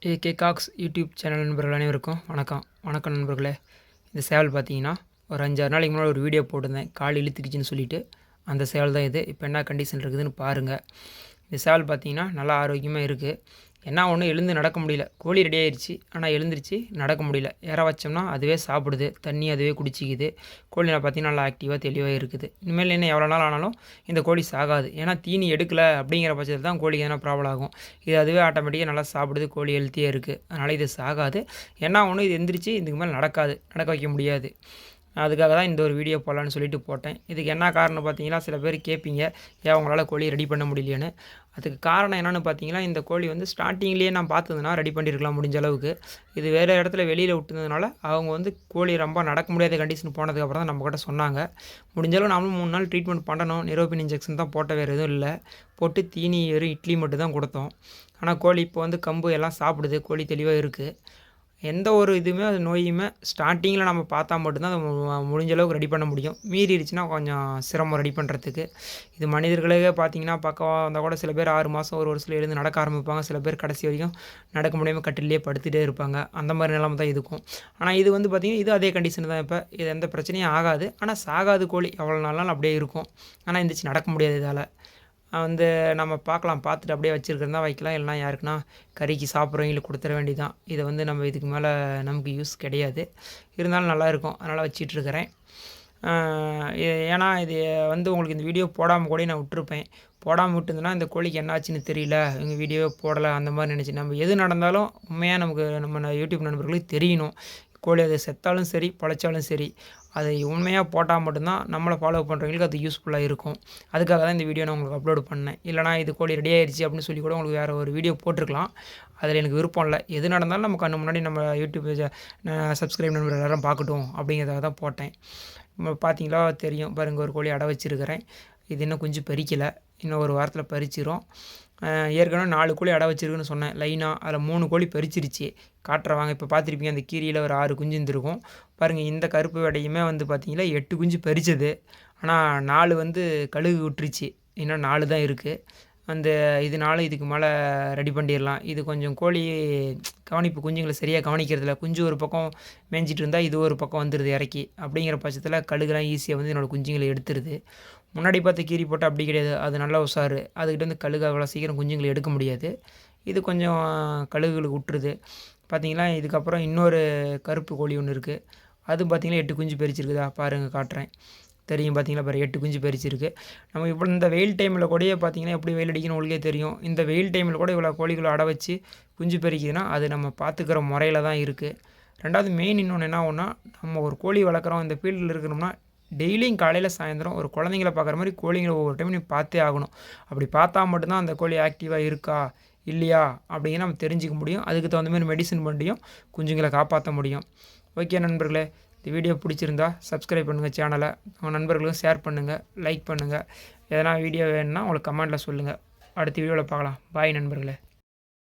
AK Cox YouTube channel நண்பர்கள் அனைவருக்கும் வணக்கம் நண்பர்களே. இந்த சேவல் பார்த்தீங்கன்னா ஒரு 5-6 நாளைக்கு முன்னாடி ஒரு வீடியோ போட்டிருந்தேன், கால் இழுத்துக்கிச்சின்னு சொல்லிட்டு. அந்த சேவல் தான் இது. இப்போ என்ன கண்டிஷன் இருக்குதுன்னு பாருங்கள். இந்த சேவல் பார்த்தீங்கன்னா நல்லா ஆரோக்கியமாக இருக்குது. என்ன ஒன்று, எழுந்து நடக்க முடியல. கோழி ரெடி ஆயிடுச்சு, ஆனால் எழுந்திரிச்சு நடக்க முடியல. ஏற வச்சோம்னா அதுவே சாப்பிடுது, தண்ணி அதுவே குடிச்சிக்குது. கோழி நான் பார்த்தீங்கன்னா நல்லா ஆக்டிவாக தெளிவாக இருக்குது. இனிமேல் என்ன எவ்வளோ நாள் ஆனாலும் இந்த கோழி சாகாது. ஏன்னா தீனி எடுக்கலை அப்படிங்கிற பட்சத்தில் தான் கோழிக்கு எதனா ப்ராப்ளம் ஆகும். இது அதுவே ஆட்டோமேட்டிக்காக நல்லா சாப்பிடுது, கோழி ஹெல்த்தியாக இருக்குது. அதனால் இது சாகாது. என்ன ஒன்று, இது எந்திரிச்சு இதுக்கு மேலே நடக்க வைக்க முடியாது. அதுக்காக தான் இந்த ஒரு வீடியோ போடலான்னு சொல்லிட்டு போட்டேன். இதுக்கு என்ன காரணம் பார்த்தீங்கன்னா, சில பேர் கேட்பீங்க, ஏன் உங்களால் கோழி ரெடி பண்ண முடியலையேன்னு. அதுக்கு காரணம் என்னென்னு பார்த்தீங்கன்னா, இந்த கோழி வந்து ஸ்டார்டிங்லேயே நான் பார்த்ததுனா ரெடி பண்ணியிருக்கலாம் முடிஞ்ச அளவுக்கு. இது வேறு இடத்துல வெளியில் விட்டுருந்ததுனால அவங்க வந்து கோழி ரொம்ப நடக்க முடியாத கண்டிஷன் போனதுக்கப்புறம் தான் நம்மக்கிட்ட சொன்னாங்க. முடிஞ்சளவு நாமளும் 3 நாள் ட்ரீட்மெண்ட் பண்ணணும். நிரோபின் இன்ஜெக்ஷன் தான் போட்ட, வேறு எதுவும் இல்லை. போட்டு தீனி வெறும் இட்லி மட்டும் தான் கொடுத்தோம். ஆனால் கோழி இப்போ வந்து கம்பு எல்லாம் சாப்பிடுது, கோழி தெளிவாக இருக்குது. எந்த ஒரு இதுவுமே அது நோயுமே ஸ்டார்டிங்கில் நம்ம பார்த்தா மட்டும்தான் அதை முடிஞ்ச அளவுக்கு ரெடி பண்ண முடியும். மீறிடுச்சுன்னா கொஞ்சம் சிரமம் ரெடி பண்ணுறதுக்கு. இது மனிதர்களே பார்த்தீங்கன்னா பக்கம் வந்தால் கூட சில பேர் 6 மாதம் ஒரு வருஷத்தில் எழுந்து நடக்க ஆரம்பிப்பாங்க. சில பேர் கடைசி வரைக்கும் நடக்க முடியாமல் கட்டிலே படுத்துகிட்டே இருப்பாங்க. அந்த மாதிரி நிலைமை தான் இருக்கும். ஆனால் இது வந்து பார்த்திங்கன்னா இது அதே கண்டிஷன் தான். இப்போ இது எந்த பிரச்சனையும் ஆகாது. ஆனால் சாகாது கோழி, எவ்வளோ நாளாலும் அப்படியே இருக்கும். ஆனால் எந்திரிச்சு நடக்க முடியாது இதால். வந்து நம்ம பார்க்கலாம், பார்த்துட்டு அப்படியே வச்சுருக்கிறதா வைக்கலாம், இல்லைனா யாருக்குன்னா கறிக்கு சாப்பிட்றவங்களுக்கு கொடுத்துட வேண்டியதான். இதை வந்து நம்ம இதுக்கு மேலே நமக்கு யூஸ் கிடையாது. இருந்தாலும் நல்லாயிருக்கும், அதனால் வச்சிட்ருக்கிறேன். ஏன்னா இது வந்து உங்களுக்கு இந்த வீடியோ போடாமல் கூட நான் விட்டுருப்பேன். போடாமல் விட்டுருந்தேன்னா இந்த கோழிக்கு என்னாச்சுன்னு தெரியல, எங்கள் வீடியோவே போடலை அந்த மாதிரி நினச்சி. நம்ம எது நடந்தாலும் உண்மையாக நமக்கு நம்ம யூடியூப் நண்பர்களுக்கு தெரியணும். கோழி அது செத்தாலும் சரி, பழைச்சாலும் சரி, அதை உண்மையாக போட்டால் மட்டும்தான் நம்மளை ஃபாலோ பண்ணுறவங்களுக்கு அது யூஸ்ஃபுல்லாக இருக்கும். அதுக்காக தான் இந்த வீடியோ நான் உங்களுக்கு அப்லோட் பண்ணேன். இல்லைனா இது கோழி ரெடி ஆயிடுச்சு அப்படின்னு சொல்லி கூட உங்களுக்கு வேறு ஒரு வீடியோ போட்டிருக்கலாம். அதில் எனக்கு விருப்பம் இல்லை. எது நடந்தாலும் நம்ம கண்ணு முன்னாடி நம்ம யூடியூப் சப்ஸ்கிரைப் நண்பர் எல்லோரும் பார்க்கட்டும் அப்படிங்கிறதாக தான் போட்டேன். பார்த்தீங்களா தெரியும் பாருங்கள், ஒரு கோழி அடை வச்சுருக்கிறேன். இது இன்னும் குஞ்சு பறிக்கலை, இன்னும் ஒரு வாரத்தில் பறிச்சிரும். ஏற்கனவே 4 கோழி அடை வச்சுருக்குன்னு சொன்னேன் லைனாக. அதில் 3 கோழி பறிச்சிருச்சு. காட்டுறவாங்க, இப்போ பார்த்துருப்பீங்க அந்த கீரியில் ஒரு 6 குஞ்சு இருந்திருக்கும் பாருங்கள். இந்த கருப்பு வெடையுமே வந்து பார்த்திங்கன்னா 8 குஞ்சு பறிச்சது. ஆனால் 4 வந்து கழுகு விட்டுருச்சு, இன்னும் 4 தான் இருக்குது. அந்த இதனால இதுக்கு மேலே ரெடி பண்ணிடலாம். இது கொஞ்சம் கோழி கவனிப்பு, குஞ்சுங்களை சரியாக கவனிக்கிறதில்ல. குஞ்சு ஒரு பக்கம் மேய்ஞ்சிட்டு இருந்தால் இது ஒரு பக்கம் வந்துடுது இறக்கி. அப்படிங்கிற பட்சத்தில் கழுகுலாம் ஈஸியாக வந்து என்னோடய குஞ்சுங்களை எடுத்துருது. முன்னாடி பார்த்து கீரி போட்டால் அப்படி கிடையாது, அது நல்லா உஷாரு. அதுக்கிட்ட வந்து கழுகு அவ்வளோ சீக்கிரம் குஞ்சுங்களை எடுக்க முடியாது. இது கொஞ்சம் கழுகுகளுக்கு விட்டுருது. பார்த்தீங்களா, இதுக்கப்புறம் இன்னொரு கருப்பு கோழி ஒன்று இருக்குது. அது பார்த்திங்கன்னா 8 குஞ்சு பறிச்சிருக்குதா பாருங்கள், காட்டுறேன். தெரியும் பார்த்தீங்களா, பாரு 8 குஞ்சு பறிச்சிருக்கு. நம்ம இப்போ இந்த வெயில் டைமில் கூட பார்த்திங்கன்னா எப்படி வெயில் அடிக்கணும் உங்களுக்கே தெரியும். இந்த வெயில் டைமில் கூட இவ்வளோ கோழிகளை அடை வச்சு குஞ்சு பறிக்குதுன்னா அது நம்ம பார்த்துக்கிற முறையில் தான் இருக்குது. ரெண்டாவது மெயின் இன்னொன்று என்ன ஆகுன்னா, நம்ம ஒரு கோழி வளர்க்குறோம், இந்த ஃபீல்டில் இருக்கணும்னா டெய்லியும் காலையில் சாயந்தரம் ஒரு குழந்தைங்கள பார்க்குற மாதிரி கோழிங்களை ஒவ்வொரு டைம் நீ பார்த்தே ஆகணும். அப்படி பார்த்தா மட்டும்தான் அந்த கோழி ஆக்டிவாக இருக்கா இல்லையா அப்படிங்கிற நம்ம தெரிஞ்சிக்க முடியும். அதுக்கு தகுந்த மாதிரி மெடிசன் பண்ணியும் குஞ்சுங்களை காப்பாற்ற முடியும். ஓகே நண்பர்களே, இந்த வீடியோ பிடிச்சிருந்தா சப்ஸ்கிரைப் பண்ணுங்கள் சேனலை. உங்கள் நண்பர்களுக்கும் ஷேர் பண்ணுங்கள், லைக் பண்ணுங்கள். எதனா வீடியோ வேணும்னா உங்களுக்கு கமெண்ட்டில் சொல்லுங்கள். அடுத்த வீடியோவில் பார்க்கலாம். பாய் நண்பர்களே.